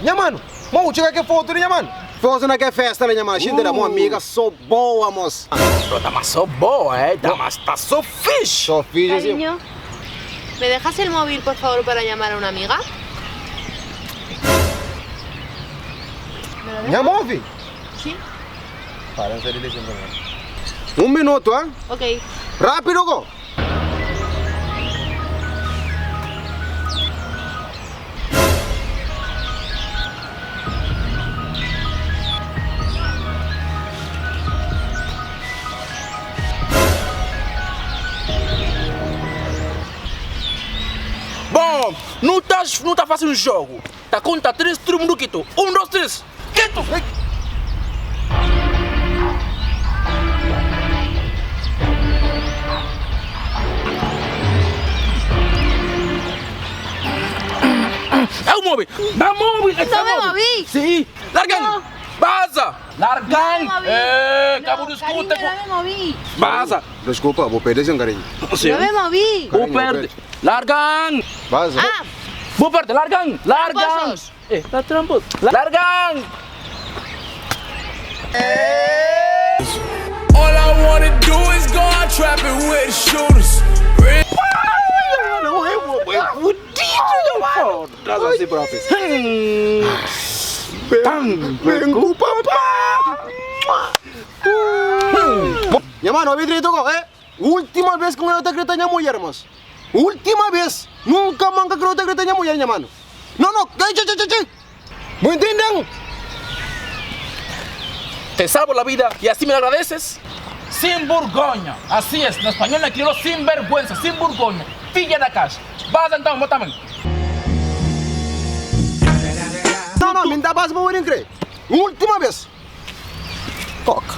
Minha mano, vamos chegar aqui foto, minha mano. Foto naquela festa, minha mano. Xindera, minha amiga, sou boa, moça. Tá mais só boa, tá mais tá só fish. Só fiz assim. Cariño, ¿me dejas el móvil, por favor, para llamar a una amiga? ¿Me lo Minha dejas? móvel. Sí. Para, não sei dizendo. Minuto, hein? Ok. Rápido, go. Bom, não tá fazendo jogo. Tá conta 3, todo mundo quieto. 1, 2, 3. Quieto! É o móvel! Dá móvel! ¡No me moví! Sim! Largan! No. Vaza! Largan! No me moví. Cabo do No, escuta! cariño, no me moví. Vaza! Desculpa, vou perder sem carinho. Sim. No me moví. Vou perder! Largan! Vaza. Ah, Vou perder! Largan! Largan! Tramposos. Tá tramposo! Largan! All I wanna do is go out trapping with shooters. Não, eu fudido, mano! Traz assim, próprio. Vengo, papá! Minha mano, ouvi direito, go. Última vez que eu te acredito minha mulher, mas. Última vez. Nunca mais que eu te acredito minha mulher, minha mano. Não, não. ¿Me entienden? Te salvo la vida y así me lo agradeces. Sin vergüenza. Así es, en español le quiero sin vergüenza, sin vergüenza. Filla de cash. Vas então, bota mãe. Não, não, me dá base para eu crer. Última vez. Toca.